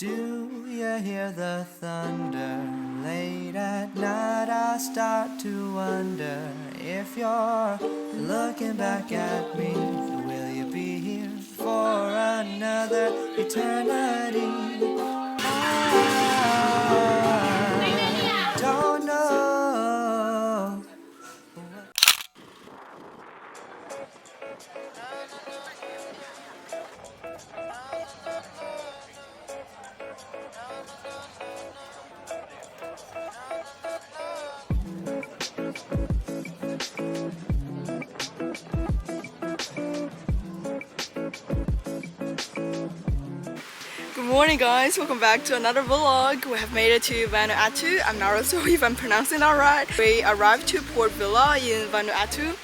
Do you hear the thunder? Late at night I start to wonder if you're looking back at me. Will you be here for another eternity? I don't know. Good morning guys, welcome back to another vlog. We have made it to Vanuatu. I'm not sure if I'm pronouncing that right. We arrived to Port Vila in Vanuatu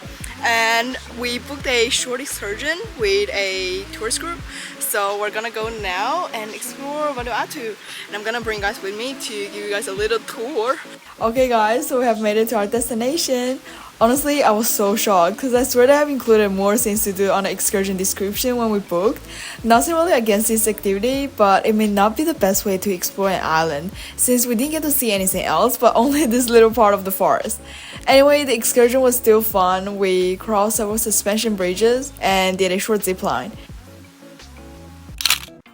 and we booked a short excursion with a tourist group. So we're gonna go now and explore Vanuatu and I'm gonna bring you guys with me to give you guys a little tour. Okay guys, so we have made it to our destination. Honestly, I was so shocked because I swear they have included more things to do on the excursion description when we booked. Nothing really against this activity, but it may not be the best way to explore an island since we didn't get to see anything else but only this little part of the forest. Anyway, the excursion was still fun. We crossed several suspension bridges and did a short zip line.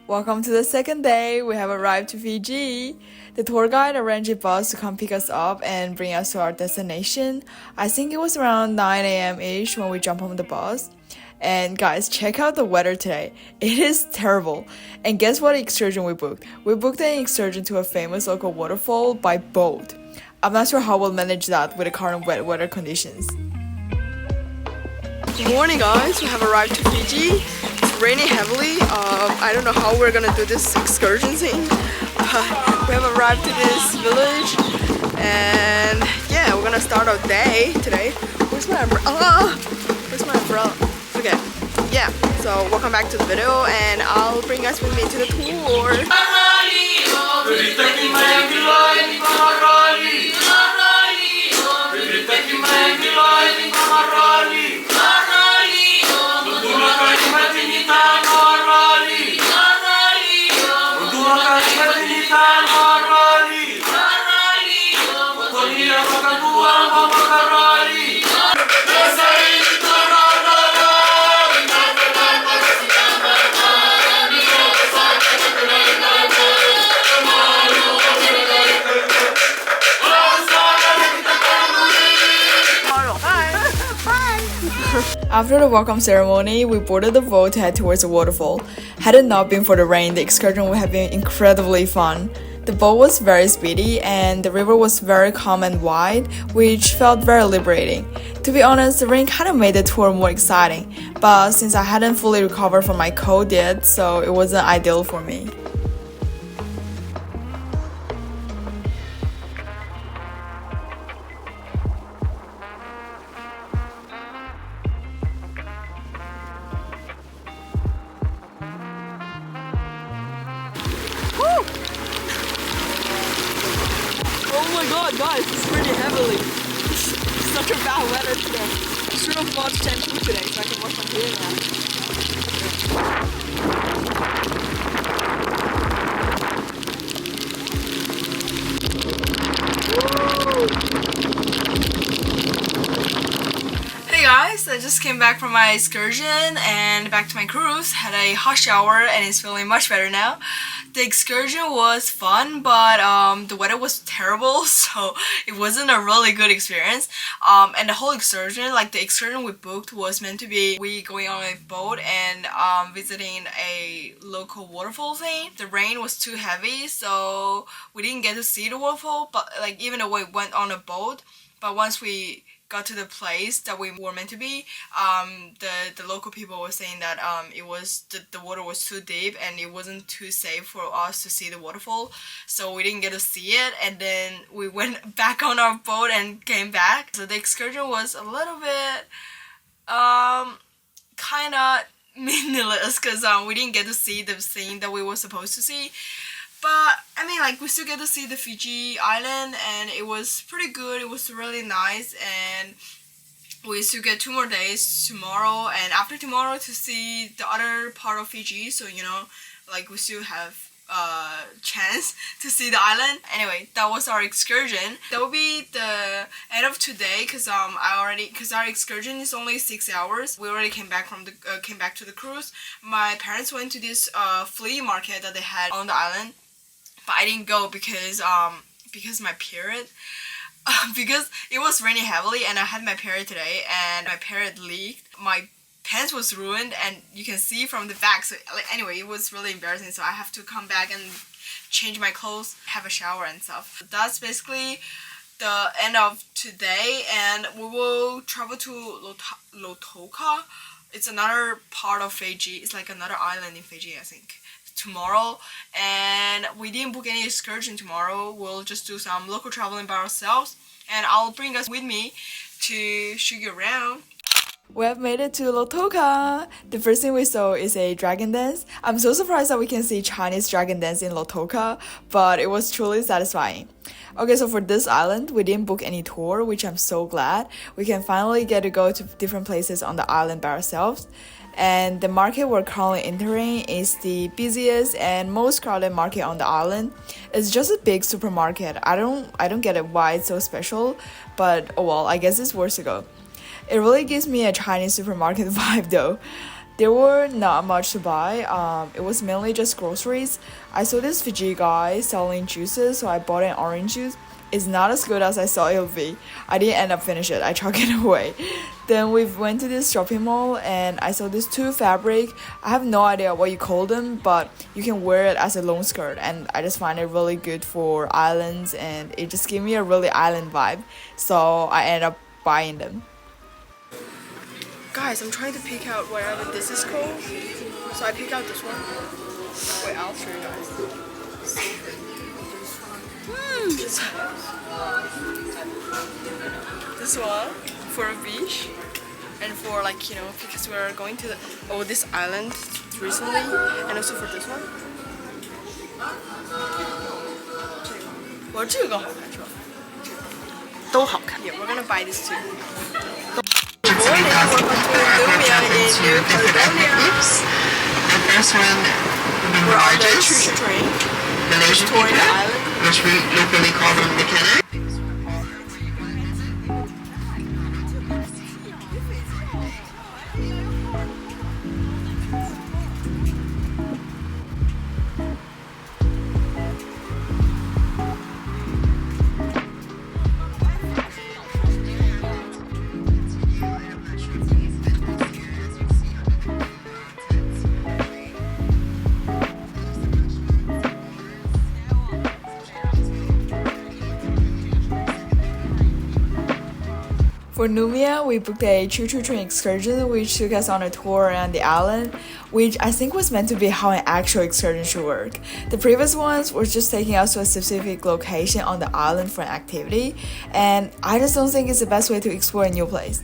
Welcome to the second day. We have arrived to Fiji. The tour guide arranged a bus to come pick us up and bring us to our destination. I think it was around 9 a.m. ish when we jumped on the bus. And guys, check out the weather today. It is terrible. And guess what excursion we booked? We booked an excursion to a famous local waterfall by boat. I'm not sure how we'll manage that with the current wet weather conditions. Good morning guys, we have arrived to Fiji. It's raining heavily. I don't know how we're gonna do this excursion thing. We have arrived to this village and yeah, we're gonna start our day today. Where's my umbrella? Where's my umbrella? Okay, yeah, so welcome back to the video and I'll bring you guys with me to the tour. After the welcome ceremony, we boarded the boat to head towards the waterfall. Had it not been for the rain, the excursion would have been incredibly fun. The boat was very speedy and the river was very calm and wide, which felt very liberating. To be honest, the rain kind of made the tour more exciting, but since I hadn't fully recovered from my cold yet, so it wasn't ideal for me. Oh my god, guys, it's pretty heavily. It's such a bad weather today. I should have bought shampoo today so I can wash my hair now. Hey guys, I just came back from my excursion and back to my cruise. Had a hot shower and it's feeling much better now. The excursion was fun, but the weather was terrible, so it wasn't a really good experience. And the whole excursion, like the excursion we booked was meant to be we going on a boat and visiting a local waterfall thing. The rain was too heavy, so we didn't get to see the waterfall, but like even though we went on a boat, but once we got to the place that we were meant to be, the local people were saying that it was the water was too deep and it wasn't too safe for us to see the waterfall, so we didn't get to see it, and then we went back on our boat and came back. So the excursion was a little bit kind of meaningless because we didn't get to see the thing that we were supposed to see. But I mean, like, we still get to see the Fiji island and it was pretty good. It was really nice, and we still get 2 more days, tomorrow and after tomorrow, to see the other part of Fiji. So, you know, like, we still have chance to see the island. Anyway, that was our excursion. That will be the end of today because our excursion is only 6 hours. We already came back to the cruise. My parents went to this flea market that they had on the island, but I didn't go because my period. Because it was raining heavily and I had my period today and my period leaked. My pants was ruined and you can see from the back. So anyway, it was really embarrassing. So I have to come back and change my clothes, have a shower and stuff. That's basically the end of today, and we will travel to Lautoka. It's another part of Fiji. It's like another island in Fiji, I think. Tomorrow, and we didn't book any excursion tomorrow. We'll just do some local traveling by ourselves, and I'll bring us with me to show you around. We have made it to Lautoka. The first thing we saw is a dragon dance. I'm so surprised that we can see Chinese dragon dance in Lautoka, but it was truly satisfying. Okay, so for this island, we didn't book any tour, which I'm so glad. We can finally get to go to different places on the island by ourselves. And the market we're currently entering is the busiest and most crowded market on the island. It's just a big supermarket. I don't get it why it's so special, but oh well, I guess it's worth to go. It really gives me a Chinese supermarket vibe though. There were not much to buy. It was mainly just groceries. I saw this Fiji guy selling juices, so I bought an orange juice. It's not as good as I thought it would be. I didn't end up finish it. I chucked it away. Then we went to this shopping mall and I saw this two fabric. I have no idea what you call them, but you can wear it as a long skirt, and I just find it really good for islands and it just gave me a really island vibe. So I ended up buying them. Guys, I'm trying to pick out whatever this is called. So I pick out this one. Wait, I'll show you guys. This one for a beach and for because we're going to this island recently, and also for this one. 我这个好看是吧？都好看。Yeah, we're gonna buy this too. Morning, welcome to Noumea in New Caledonia. The first one, We're on the choo-choo train, Malaysian touring the people, island. which we locally call them McKenna. For Noumea, we booked a choo-choo train excursion which took us on a tour around the island, which I think was meant to be how an actual excursion should work. The previous ones were just taking us to a specific location on the island for an activity, and I just don't think it's the best way to explore a new place.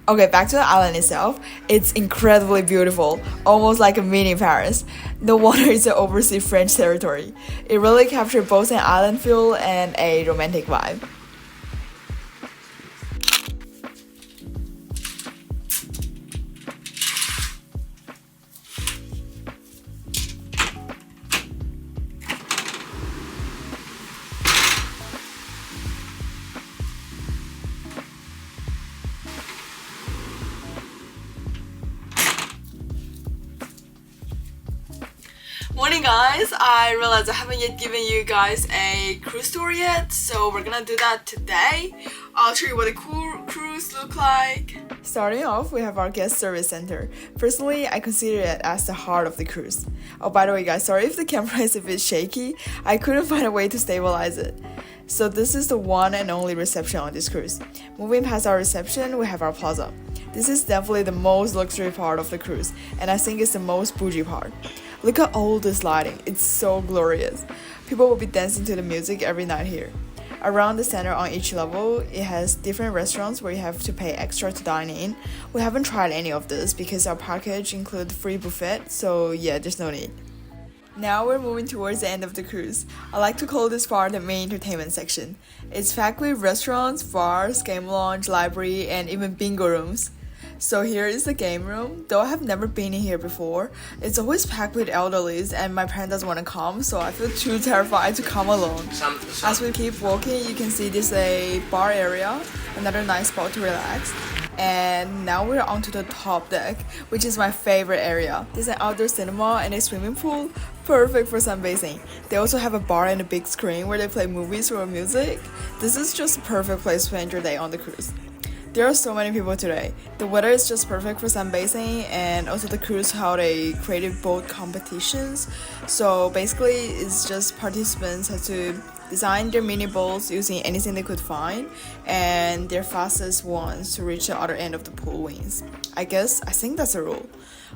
Okay, back to the island itself. It's incredibly beautiful, almost like a mini Paris. The water is an overseas French territory. It really captured both an island feel and a romantic vibe. Morning guys, I realized I haven't yet given you guys a cruise tour yet, so we're gonna do that today. I'll show you what a cool cruise look like. Starting off, we have our guest service center. Personally, I consider it as the heart of the cruise. Oh, by the way guys, sorry if the camera is a bit shaky. I couldn't find a way to stabilize it. So this is the one and only reception on this cruise. Moving past our reception, we have our plaza. This is definitely the most luxury part of the cruise, and I think it's the most bougie part. Look at all this lighting, it's so glorious. People will be dancing to the music every night here. Around the center on each level, it has different restaurants where you have to pay extra to dine in. We haven't tried any of this because our package includes free buffet, so yeah, there's no need. Now we're moving towards the end of the cruise. I like to call this part the main entertainment section. It's packed with restaurants, bars, game lounge, library, and even bingo rooms. So here is the game room. Though I have never been in here before, it's always packed with elderlies and my parent doesn't want to come, so I feel too terrified to come alone. As we keep walking, you can see this a bar area, another nice spot to relax. And now we're onto the top deck, which is my favorite area. There's an outdoor cinema and a swimming pool, perfect for sunbathing. They also have a bar and a big screen where they play movies or music. This is just a perfect place to spend your day on the cruise. There are so many people today. The weather is just perfect for sunbathing, and also the cruise held a creative boat competitions. So basically it's just participants have to design their mini boats using anything they could find, and their fastest ones to reach the other end of the pool wins. I think that's a rule.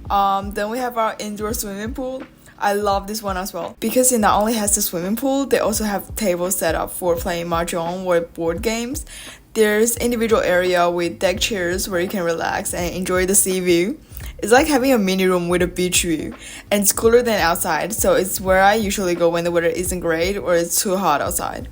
Then we have our indoor swimming pool. I love this one as well because it not only has the swimming pool, they also have tables set up for playing mahjong or board games. There's individual area with deck chairs where you can relax and enjoy the sea view. It's like having a mini room with a beach view, and it's cooler than outside, so it's where I usually go when the weather isn't great or it's too hot outside.